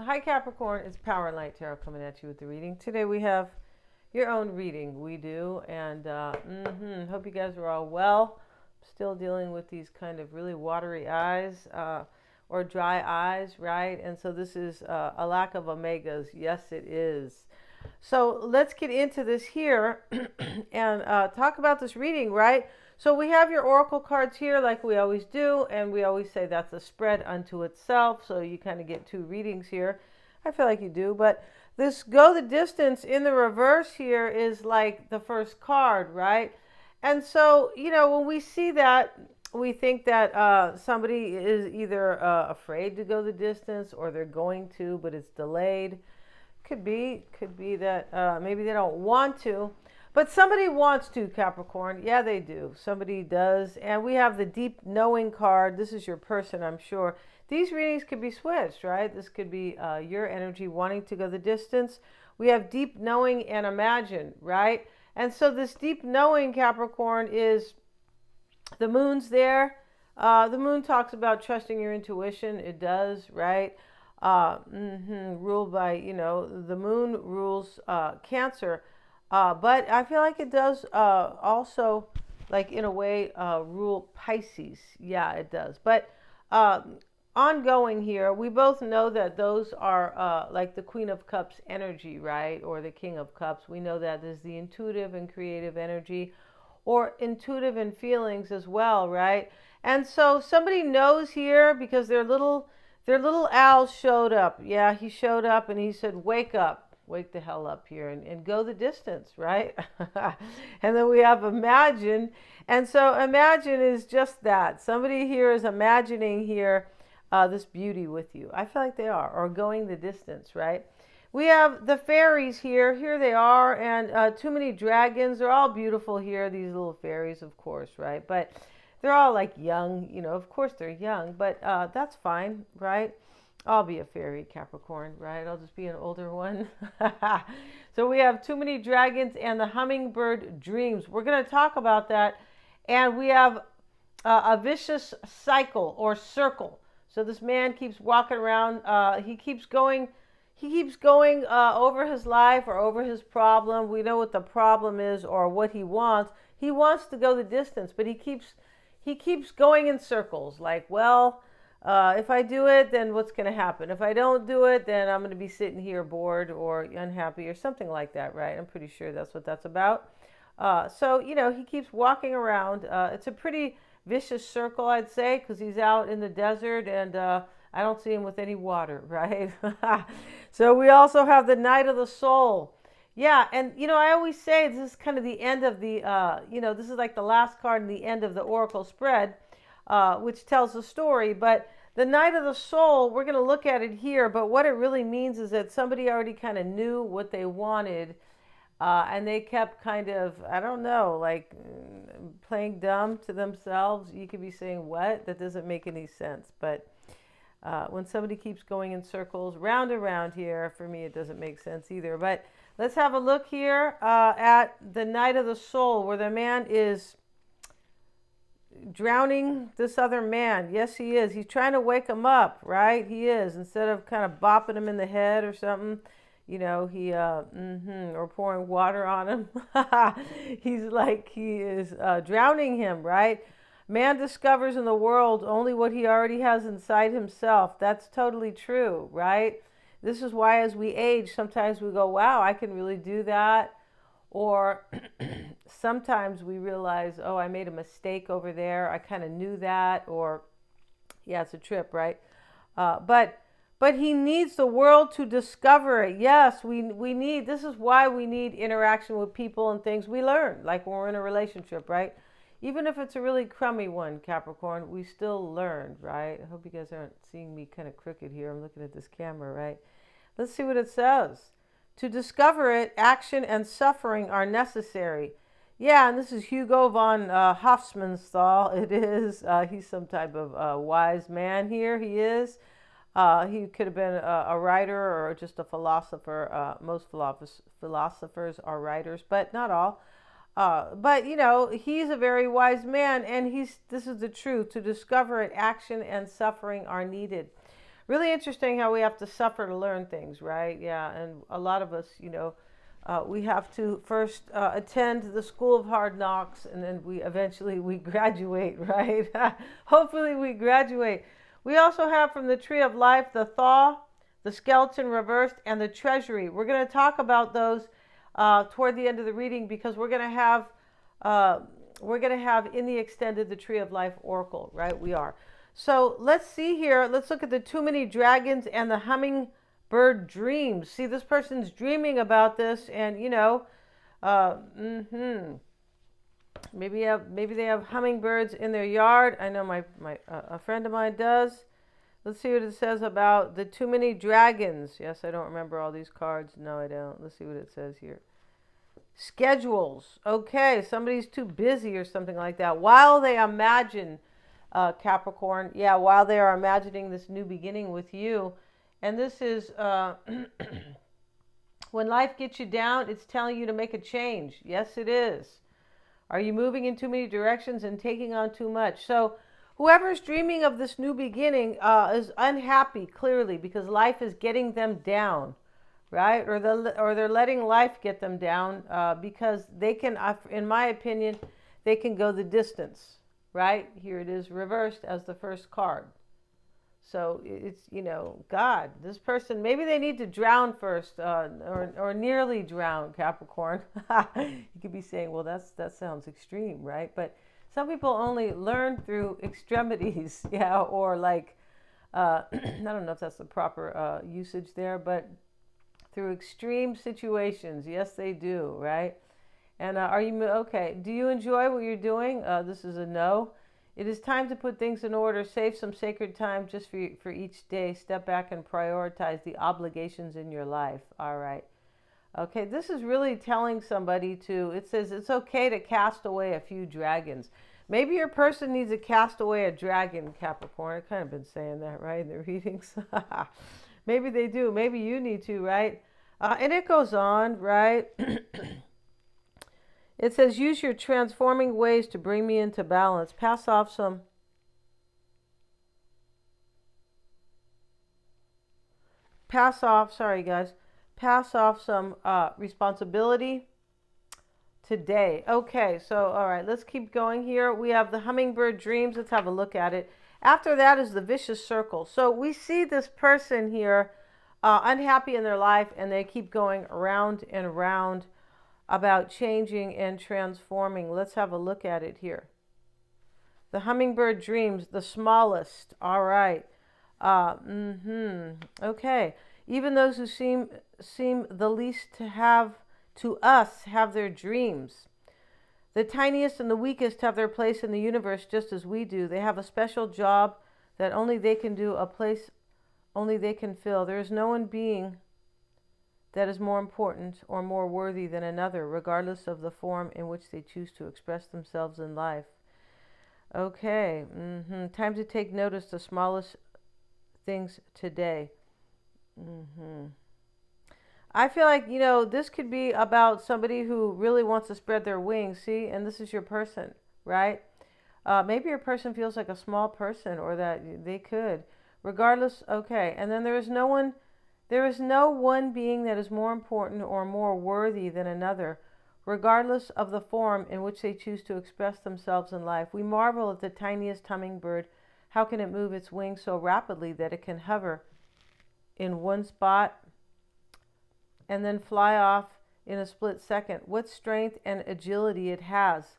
Hi Capricorn, it's Power and Light Tarot coming at you with the reading. Today we have your own reading. We do, and hope you guys are all well. Still dealing with these kind of really watery eyes or dry eyes, right? And so this is a lack of omegas. Yes, it is. So let's get into this here and talk about this reading, right? So we have your oracle cards here like we always do, and we always say that's a spread unto itself, so you kind of get two readings here. I feel like you do, but this go the distance in the reverse here is like the first card, right? And so, when we see that, we think that somebody is either afraid to go the distance or they're going to, but it's delayed. Could be that maybe they don't want to, but somebody wants to, Capricorn. Yeah, they do. Somebody does. And we have the deep knowing card. This is your person, I'm sure. These readings could be switched, right? This could be your energy wanting to go the distance. We have deep knowing and imagine, right? And so this deep knowing, Capricorn, is the moon's there. The moon talks about trusting your intuition. It does, right? Ruled by, the moon rules Cancer. But I feel like it does also, like in a way, rule Pisces. Yeah, it does. But ongoing here, we both know that those are like the Queen of Cups energy, right? Or the King of Cups. We know that is the intuitive and creative energy, or intuitive and feelings as well, right? And so somebody knows here because their little owl showed up. Yeah, he showed up and he said, wake up, wake the hell up here and go the distance, right? And then we have imagine. And so imagine is just that. Somebody here is imagining here this beauty with you. I feel like they are, or going the distance, right? We have the fairies here. Here they are, and too many dragons. They're all beautiful here, these little fairies, of course, right? But they're all like young, of course they're young, but that's fine, right? I'll be a fairy, Capricorn, right? I'll just be an older one. So we have too many dragons and the hummingbird dreams. We're going to talk about that. And we have a vicious cycle or circle. So this man keeps walking around. He keeps going. He keeps going over his life or over his problem. We know what the problem is or what he wants. He wants to go the distance, but he keeps going in circles. Like, well, if I do it, then what's going to happen? If I don't do it, then I'm going to be sitting here bored or unhappy or something like that, right? I'm pretty sure that's what that's about. So he keeps walking around. It's a pretty vicious circle, I'd say, because he's out in the desert and I don't see him with any water, right? So we also have the Night of the Soul. Yeah, and I always say this is kind of the end of the, this is like the last card in the end of the Oracle spread, which tells the story. But the Night of the Soul, we're going to look at it here, but what it really means is that somebody already kind of knew what they wanted, and they kept kind of, I don't know, like playing dumb to themselves. You could be saying, what? That doesn't make any sense. But when somebody keeps going in circles, round and round here, for me, it doesn't make sense either. But let's have a look here at the Night of the Soul, where the man is drowning this other man. Yes, he is. He's trying to wake him up, right? He is. Instead of kind of bopping him in the head or something, or pouring water on him. He is drowning him, right? Man discovers in the world only what he already has inside himself. That's totally true, right? This is why as we age, sometimes we go, wow, I can really do that. Or sometimes we realize, oh, I made a mistake over there. I kind of knew that. Or, yeah, it's a trip, right? But he needs the world to discover it. Yes, we need, this is why we need interaction with people and things we learn, like when we're in a relationship, right? Even if it's a really crummy one, Capricorn, we still learn, right? I hope you guys aren't seeing me kind of crooked here. I'm looking at this camera, right? Let's see what it says. To discover it, action and suffering are necessary. Yeah, and this is Hugo von Hofmannsthal. It is. He's some type of wise man here. He is. He could have been a writer or just a philosopher. Most philosophers are writers, but not all. But he's a very wise man, and this is the truth. To discover it, action and suffering are needed. really interesting how we have to suffer to learn things, right? Yeah, and a lot of us, we have to first attend the school of hard knocks, and then we eventually we graduate, right? Hopefully we graduate. We also have from the tree of life the thaw, the skeleton reversed, and the treasury. We're going to talk about those toward the end of the reading, because we're going to have in the extended the tree of life oracle, right? We are. So let's see here. Let's look at the too many dragons and the hummingbird dreams. See, this person's dreaming about this, and maybe they have hummingbirds in their yard. I know a friend of mine does. Let's see what it says about the too many dragons. Yes, I don't remember all these cards. No, I don't. Let's see what it says here. Schedules. Okay, somebody's too busy or something like that. While they imagine, Capricorn, yeah, while they are imagining this new beginning with you. And this is, when life gets you down, it's telling you to make a change. Yes, it is. Are you moving in too many directions and taking on too much? So whoever's dreaming of this new beginning is unhappy, clearly, because life is getting them down, right? Or they're letting life get them down because they can, in my opinion, they can go the distance, right? Here it is reversed as the first card. So it's, God, this person, maybe they need to drown first or nearly drown, Capricorn. You could be saying, well, that sounds extreme, right? But some people only learn through extremities, yeah, or like, I don't know if that's the proper usage there, but through extreme situations. Yes, they do, right? And are you, okay, do you enjoy what you're doing? This is a no. It is time to put things in order, save some sacred time just for each day, step back and prioritize the obligations in your life. All right. Okay, this is really telling somebody it says it's okay to cast away a few dragons. Maybe your person needs to cast away a dragon, Capricorn. I've kind of been saying that, right, in the readings. Maybe they do. Maybe you need to, right? And it goes on, right? It says, use your transforming ways to bring me into balance. Pass off some responsibility today. Okay, so all right, let's keep going here. We have the hummingbird dreams. Let's have a look at it. After that is the vicious circle. So we see this person here unhappy in their life, and they keep going around and around about changing and transforming. Let's have a look at it here. The hummingbird dreams, the smallest. All right. Okay. Even those who seem the least to us have their dreams. The tiniest and the weakest have their place in the universe just as we do. They have a special job that only they can do, a place only they can fill. There is no one being that is more important or more worthy than another, regardless of the form in which they choose to express themselves in life. Okay, time to take notice the smallest things today. I feel like, this could be about somebody who really wants to spread their wings, see? And this is your person, right? Maybe your person feels like a small person, or that they could. Regardless, okay. And then there is no one being that is more important or more worthy than another, regardless of the form in which they choose to express themselves in life. We marvel at the tiniest hummingbird. How can it move its wings so rapidly that it can hover in one spot and then fly off in a split second? What strength and agility it has.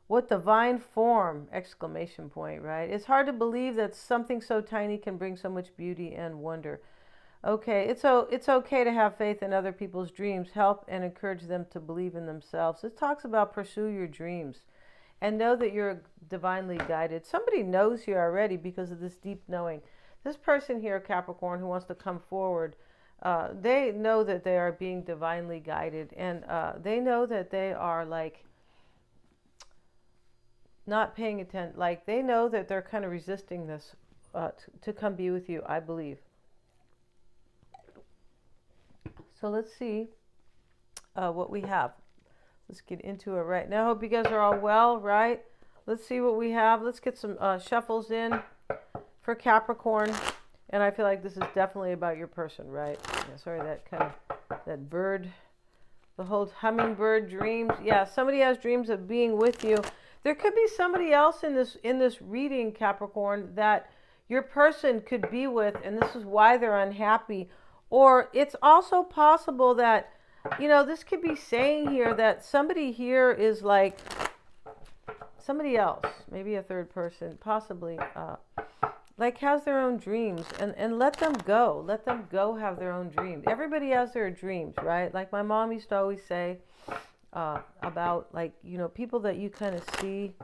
What divine form! Exclamation point, right? It's hard to believe that something so tiny can bring so much beauty and wonder. Okay, it's okay to have faith in other people's dreams. Help and encourage them to believe in themselves. It talks about pursue your dreams and know that you're divinely guided. Somebody knows here already because of this deep knowing. This person here, Capricorn, who wants to come forward, they know that they are being divinely guided, and they know that they are like not paying attention. Like they know that they're kind of resisting this to come be with you, I believe. So let's see what we have. Let's get into it right now. Hope you guys are all well, right? Let's see what we have. Let's get some shuffles in for Capricorn. And I feel like this is definitely about your person, right? Yeah, sorry, that bird, the whole hummingbird dreams. Yeah, somebody has dreams of being with you. There could be somebody else in this reading, Capricorn, that your person could be with, and this is why they're unhappy. Or it's also possible that, this could be saying here that somebody here is like somebody else, maybe a third person, possibly, like has their own dreams, and let them go. Let them go have their own dreams. Everybody has their dreams, right? Like my mom used to always say about, like, people that you kind of see,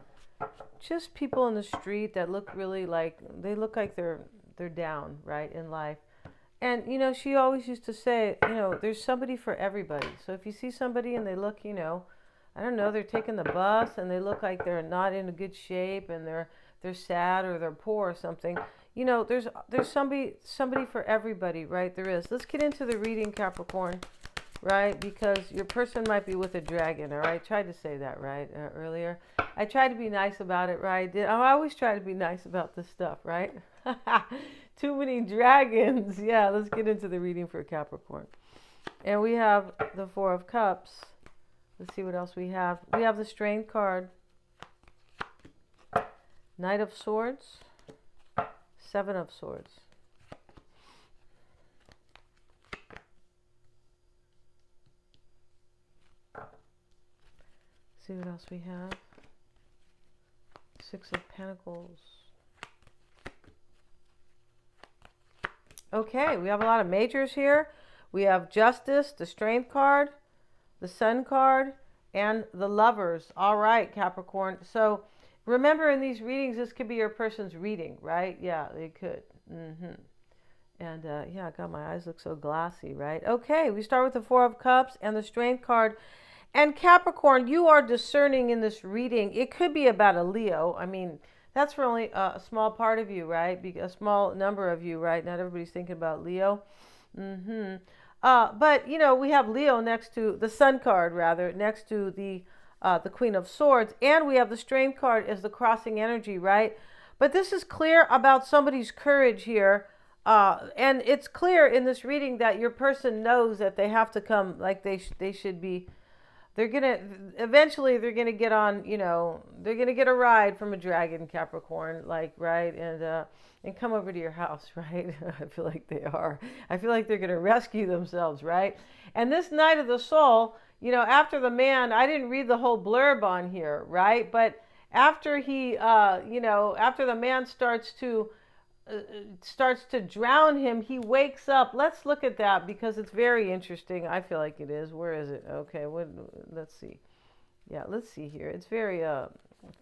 just people in the street that look really like, they look like they're down, right, in life. And, she always used to say, there's somebody for everybody. So if you see somebody and they look, I don't know, they're taking the bus and they look like they're not in a good shape and they're sad or they're poor or something, there's somebody for everybody, right? There is. Let's get into the reading, Capricorn, right? Because your person might be with a dragon, all right? I tried to say that, right, earlier. I tried to be nice about it, right? I always try to be nice about this stuff, right? Too many dragons. Yeah, let's get into the reading for Capricorn. And we have the Four of Cups. Let's see what else we have. We have the Strength card. Knight of Swords. Seven of Swords. See what else we have. Six of Pentacles. Okay, we have a lot of majors here. We have Justice, the Strength card, the Sun card, and the Lovers. All right, Capricorn. So remember, in these readings, this could be your person's reading, right? Yeah, they could. And yeah, God, my eyes look so glassy, right? Okay, we start with the Four of Cups and the Strength card. And Capricorn, you are discerning in this reading. It could be about a Leo. I mean, that's for only a small part of you, right? A small number of you, right? Not everybody's thinking about Leo. But, we have Leo next to the Sun card, rather, next to the Queen of Swords. And we have the Strength card as the crossing energy, right? But this is clear about somebody's courage here. And it's clear in this reading that your person knows that they have to come, like they should be. Eventually they're gonna get on, they're gonna get a ride from a dragon, Capricorn, like, right, and come over to your house, right? I feel like they are. I feel like they're gonna rescue themselves, right? And this Knight of the Soul, after the man, I didn't read the whole blurb on here, right? But after he, after the man starts to drown him, he wakes up. Let's look at that because it's very interesting. I feel like it is. Where is it? Okay, let's see. Yeah, let's see here. It's very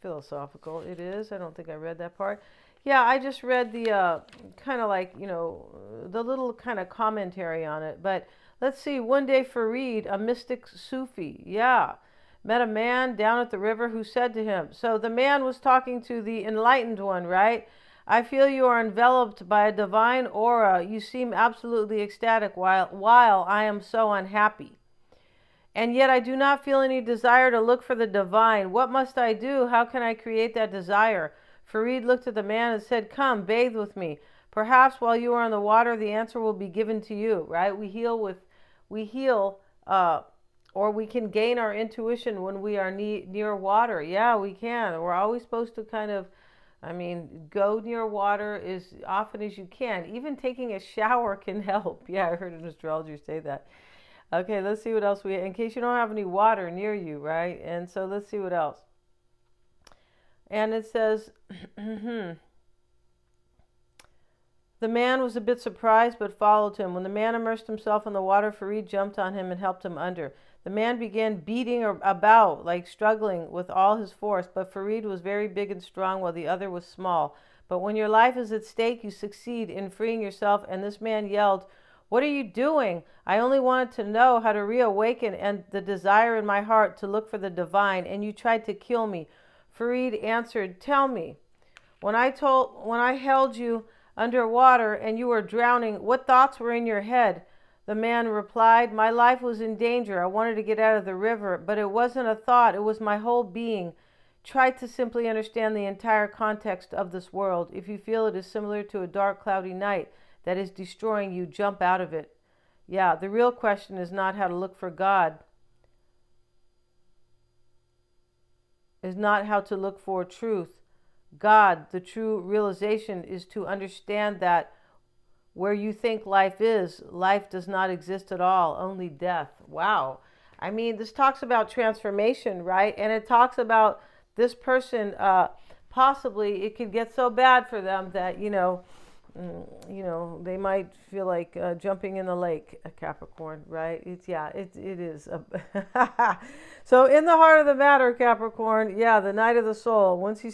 philosophical. It is. I don't think I read that part. Yeah, I just read the kind of like, the little kind of commentary on it. But let's see. One day Farid, a mystic Sufi, met a man down at the river who said to him, so the man was talking to the enlightened one, right? I feel you are enveloped by a divine aura. You seem absolutely ecstatic while I am so unhappy. And yet I do not feel any desire to look for the divine. What must I do? How can I create that desire? Farid looked at the man and said, come, bathe with me. Perhaps while you are in the water, the answer will be given to you, right? We heal, or we can gain our intuition when we are near water. Yeah, we can. We're always supposed to kind of, go near water as often as you can. Even taking a shower can help. Yeah, I heard an astrologer say that. Okay, let's see what else in case you don't have any water near you, right? And so let's see what else. And it says, the man was a bit surprised but followed him. When the man immersed himself in the water, Farid jumped on him and helped him under. The man began beating about, like struggling with all his force, but Farid was very big and strong while the other was small. But when your life is at stake, you succeed in freeing yourself, and this man yelled, what are you doing? I only wanted to know how to reawaken and the desire in my heart to look for the divine, and you tried to kill me. Farid answered, tell me, when I held you underwater and you were drowning, what thoughts were in your head? The man replied, my life was in danger. I wanted to get out of the river, but it wasn't a thought. It was my whole being. Try to simply understand the entire context of this world. If you feel it is similar to a dark, cloudy night that is destroying you, jump out of it. Yeah, the real question is not how to look for God, is not how to look for truth. God, the true realization is to understand that where you think life is, life does not exist at all, only death. Wow. I mean, this talks about transformation, right? And it talks about this person, possibly it could get so bad for them that, they might feel like jumping in the lake, a Capricorn, right? It is. So in the heart of the matter, Capricorn, the night of the soul, once he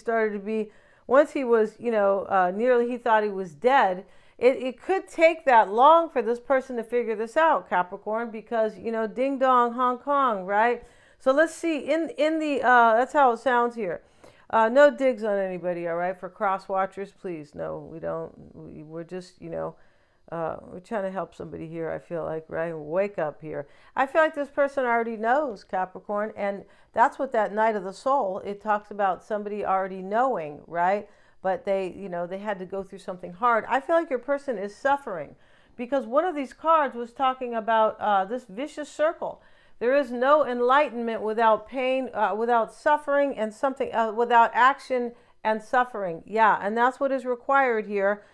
was, nearly, he thought he was dead. It could take that long for this person to figure this out, Capricorn, because, ding dong, Hong Kong, right? So let's see, in the, that's how it sounds here. No digs on anybody, all right? For cross watchers, please. No, we don't. We're just, we're trying to help somebody here, I feel like, right? Wake up here. I feel like this person already knows, Capricorn, and that's what that night of the soul, it talks about somebody already knowing, right? But they, they had to go through something hard. I feel like your person is suffering because one of these cards was talking about this vicious circle. There is no enlightenment without pain, without suffering, and something without action and suffering. Yeah, and that's what is required here.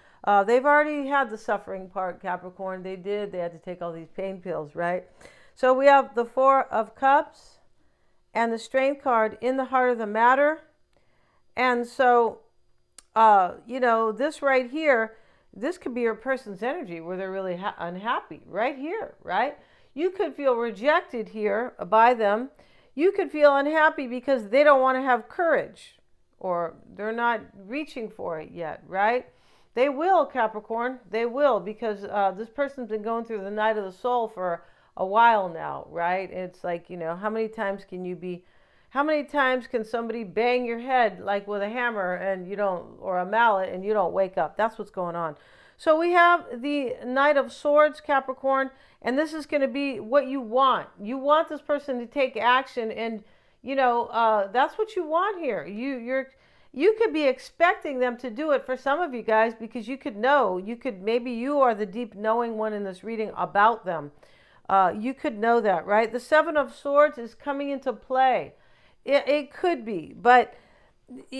They've already had the suffering part, Capricorn. They did. They had to take all these pain pills, right? So we have the Four of Cups and the Strength card in the heart of the matter. And so, this right here, this could be your person's energy where they're really unhappy right here, right? You could feel rejected here by them. You could feel unhappy because they don't want to have courage or they're not reaching for it yet, right? They will, Capricorn. They will, because this person's been going through the night of the soul for a while now, right? It's like, how many times can somebody bang your head like with a hammer and you don't, or a mallet, and you don't wake up? That's what's going on. So we have the Knight of Swords, Capricorn, and this is going to be what you want. You want this person to take action, and that's what you want here. You could be expecting them to do it for some of you guys, because maybe you are the deep knowing one in this reading about them. You could know that, right? The Seven of Swords is coming into play. It could be, but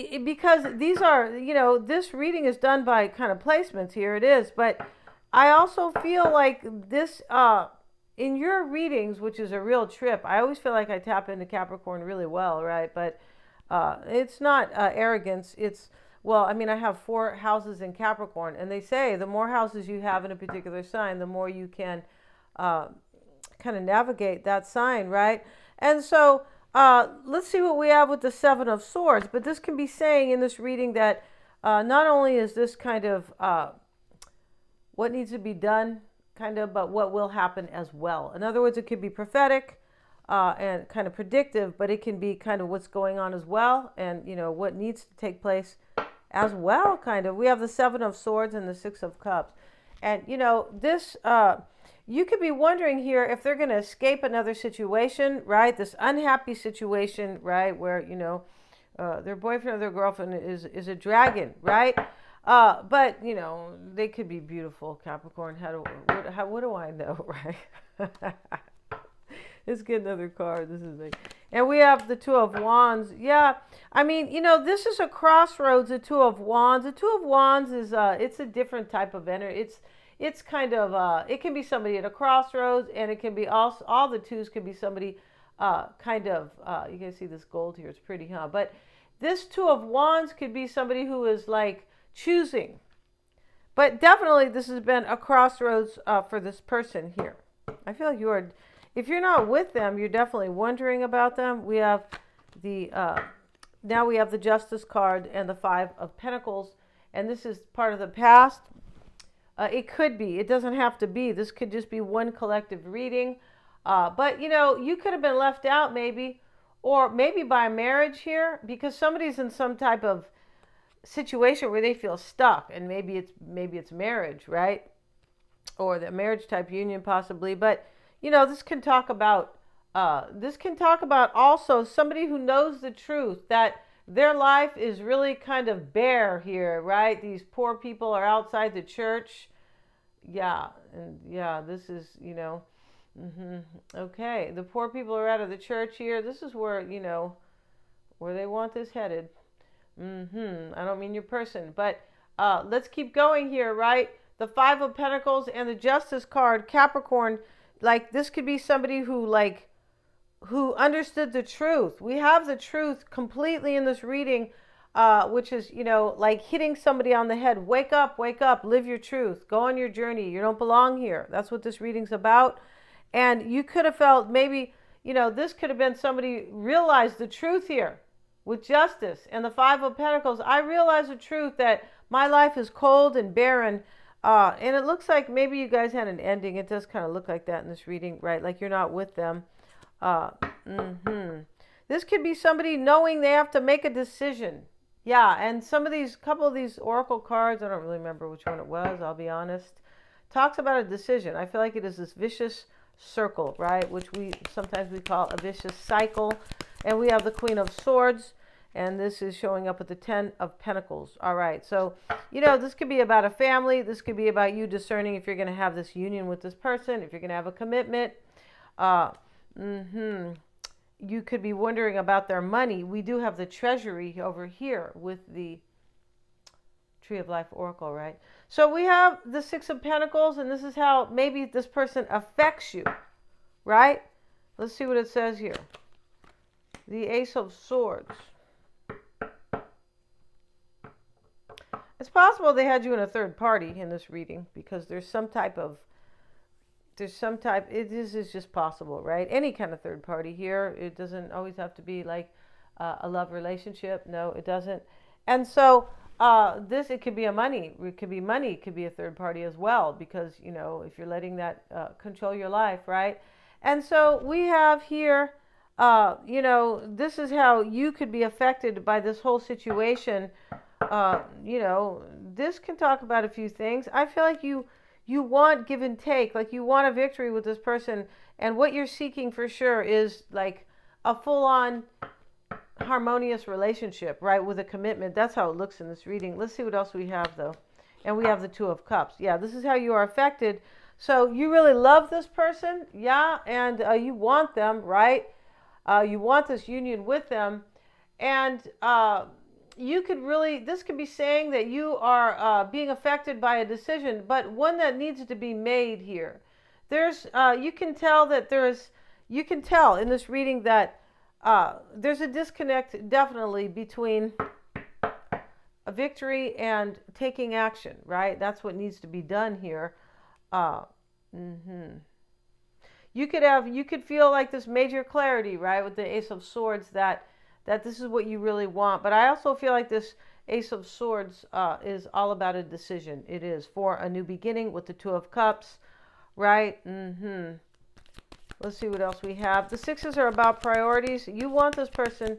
because these are, this reading is done by kind of placements, here it is, but I also feel like this, in your readings, which is a real trip, I always feel like I tap into Capricorn really well, right? But it's not arrogance. I have 4 houses in Capricorn, and they say the more houses you have in a particular sign, the more you can kind of navigate that sign, right? And so let's see what we have with the Seven of Swords. But this can be saying in this reading that not only is this kind of what needs to be done, but what will happen as well. In other words, it could be prophetic and kind of predictive, but it can be kind of what's going on as well, and what needs to take place as well, kind of. We have the Seven of Swords and the Six of Cups. And, this... you could be wondering here if they're going to escape another situation, right? This unhappy situation, right? Where, their boyfriend or their girlfriend is a dragon, right? But, they could be beautiful, Capricorn. What do I know, right? Let's get another card. This is and we have the Two of Wands. Yeah, I mean, this is a crossroads, the Two of Wands. The Two of Wands is, it's a different type of energy. It's kind of, it can be somebody at a crossroads, and it can be also, all the twos can be somebody you can see this gold here. It's pretty, huh? But this Two of Wands could be somebody who is like choosing. But definitely this has been a crossroads for this person here. I feel like if you're not with them, you're definitely wondering about them. We have now we have the Justice card and the Five of Pentacles, and this is part of the past. It could be. It doesn't have to be. This could just be one collective reading. But, you could have been left out maybe, or maybe by marriage here, because somebody's in some type of situation where they feel stuck, and maybe it's marriage, right? Or the marriage type union possibly. But, this can talk about also somebody who knows the truth, that their life is really kind of bare here, right? These poor people are outside the church. Yeah, and yeah, this is, okay. The poor people are out of the church here. This is where, where they want this headed. I don't mean your person, but let's keep going here, right? The Five of Pentacles and the Justice card, Capricorn. Like, this could be somebody who understood the truth. We have the truth completely in this reading, which is, like hitting somebody on the head. Wake up, live your truth, go on your journey. You don't belong here. That's what this reading's about. And you could have felt maybe, this could have been somebody realized the truth here with Justice and the Five of Pentacles. I realize the truth that my life is cold and barren. And it looks like maybe you guys had an ending. It does kind of look like that in this reading, right? Like you're not with them. Uh, This could be somebody knowing they have to make a decision. Yeah, and couple of these oracle cards, I don't really remember which one it was, I'll be honest, talks about a decision. I feel like it is this vicious circle, right? Which sometimes we call a vicious cycle. And we have the Queen of Swords, and this is showing up with the Ten of Pentacles. All right, so, this could be about a family. This could be about you discerning if you're going to have this union with this person, if you're going to have a commitment. You could be wondering about their money. We do have the Treasury over here with the Tree of Life Oracle, right? So we have the Six of Pentacles, and this is how maybe this person affects you, right? Let's see what it says here. The Ace of Swords. It's possible they had you in a third party in this reading because this is just possible, right? Any kind of third party here. It doesn't always have to be like a love relationship. No, it doesn't. And so it could be it could be a third party as well, because, if you're letting that control your life, right? And so we have here, this is how you could be affected by this whole situation. This can talk about a few things. I feel like you want give and take, like you want a victory with this person, and what you're seeking for sure is like a full-on harmonious relationship, right, with a commitment. That's how it looks in this reading. Let's see what else we have, though. And we have the Two of Cups. Yeah, this is how you are affected. So you really love this person, yeah, and you want them, right? You want this union with them, and this could be saying that you are being affected by a decision, but one that needs to be made here. You can tell in this reading that there's a disconnect definitely between a victory and taking action, right? That's what needs to be done here. You could feel like this major clarity, right, with the Ace of Swords, that this is what you really want. But I also feel like this Ace of Swords is all about a decision. It is for a new beginning with the Two of Cups, right? Let's see what else we have. The Sixes are about priorities. You want this person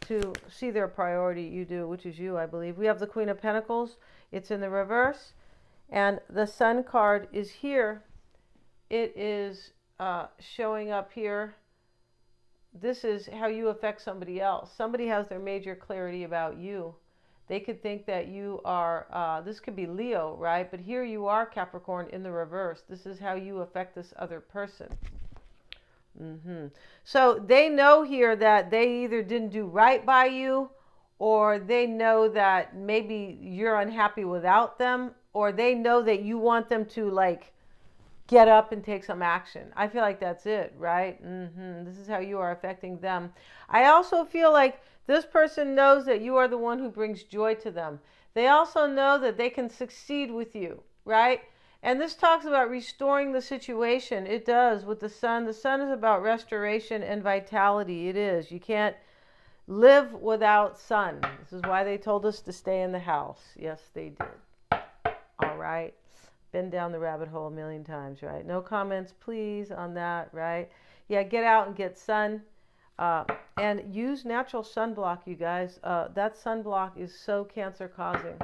to see their priority. You do, which is you, I believe. We have the Queen of Pentacles. It's in the reverse. And the Sun card is here. It is showing up here. This is how you affect somebody else. Somebody has their major clarity about you. They could think that you are, this could be Leo, right? But here you are, Capricorn, in the reverse. This is how you affect this other person. So they know here that they either didn't do right by you, or they know that maybe you're unhappy without them, or they know that you want them to like get up and take some action. I feel like that's it, right? This is how you are affecting them. I also feel like this person knows that you are the one who brings joy to them. They also know that they can succeed with you, right? And this talks about restoring the situation. It does with the Sun. The Sun is about restoration and vitality. It is. You can't live without sun. This is why they told us to stay in the house. Yes, they did. All right. Been down the rabbit hole a million times, right? No comments, please, on that, right? Yeah, get out and get sun. And use natural sunblock, you guys. That sunblock is so cancer causing.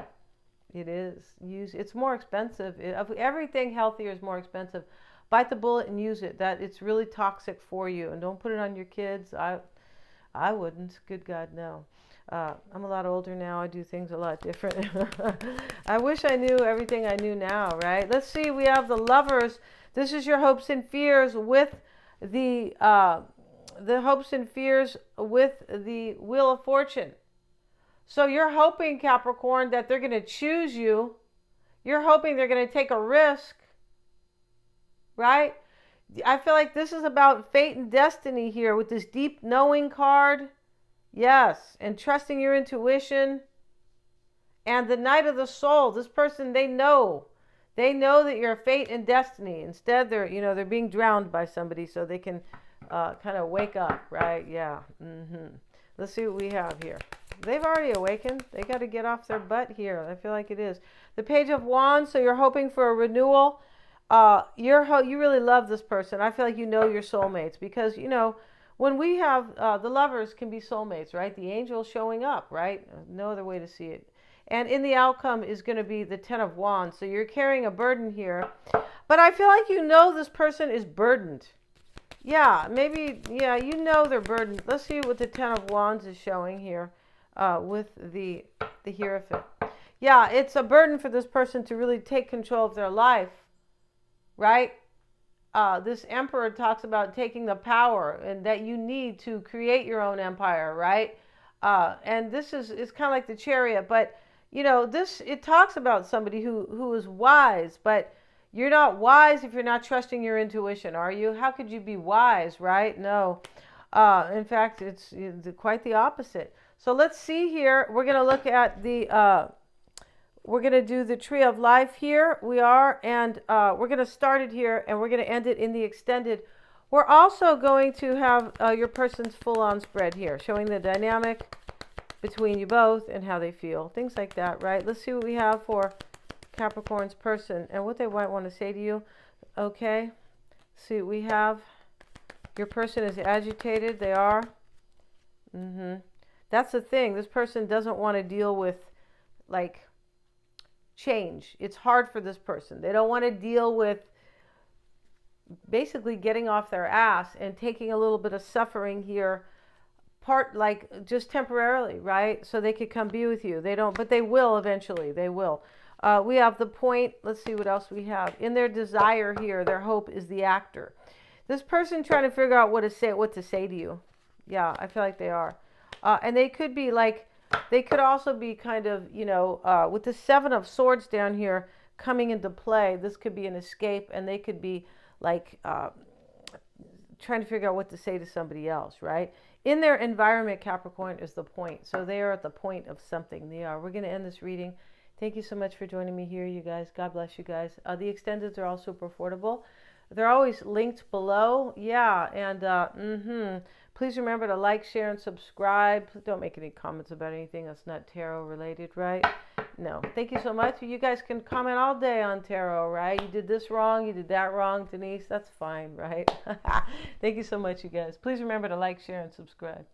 It is. It's more expensive. Everything healthier is more expensive. Bite the bullet and use it. It's really toxic for you. And don't put it on your kids. I wouldn't. Good God, no. I'm a lot older now. I do things a lot different. I wish I knew everything I knew now, right? Let's see. We have the Lovers. This is your hopes and fears with the hopes and fears with the Wheel of Fortune. So you're hoping, Capricorn, that they're going to choose you. You're hoping they're going to take a risk, right? I feel like this is about fate and destiny here with this deep knowing card. Yes, and trusting your intuition. And the Knight of the Soul, this person, they know that you're fate and destiny. Instead, they're being drowned by somebody so they can kind of wake up, right? Yeah. Let's see what we have here. They've already awakened. They got to get off their butt here. I feel like it is. The Page of Wands, so you're hoping for a renewal. You really love this person. I feel like you know your soulmates because, when we have the Lovers can be soulmates, right? The angel showing up, right? No other way to see it. And in the outcome is going to be the Ten of Wands. So you're carrying a burden here. But I feel like this person is burdened. Yeah, maybe, they're burdened. Let's see what the Ten of Wands is showing here with the Hierophant. Yeah, it's a burden for this person to really take control of their life, right? This Emperor talks about taking the power and that you need to create your own empire, right? And this is kind of like the Chariot, but it talks about somebody who is wise, but you're not wise if you're not trusting your intuition, are you? How could you be wise, right? No. In fact, it's quite the opposite. So let's see here. We're going to look at we're going to do the Tree of Life here. We are, and we're going to start it here, and we're going to end it in the extended. We're also going to have your person's full-on spread here, showing the dynamic between you both and how they feel. Things like that, right? Let's see what we have for Capricorn's person and what they might want to say to you. Okay. See what we have. Your person is agitated. They are. That's the thing. This person doesn't want to deal with, like, change. It's hard for this person. They don't want to deal with basically getting off their ass and taking a little bit of suffering here, just temporarily, right? So they could come be with you. They don't, but they will eventually. They will. We have the Point. Let's see what else we have. In their desire here, their hope is the Actor. This person trying to figure out what to say to you. Yeah, I feel like they are. And they could be like, they could also be kind of, with the Seven of Swords down here coming into play. This could be an escape, and they could be like trying to figure out what to say to somebody else, right? In their environment, Capricorn is the Point. So they are at the point of something. They are. We're going to end this reading. Thank you so much for joining me here, you guys. God bless you guys. The extendeds are all super affordable. They're always linked below. Yeah, and please remember to like, share, and subscribe. Don't make any comments about anything that's not tarot related, right? No. Thank you so much. You guys can comment all day on tarot, right? You did this wrong. You did that wrong, Denise. That's fine, right? Thank you so much, you guys. Please remember to like, share, and subscribe.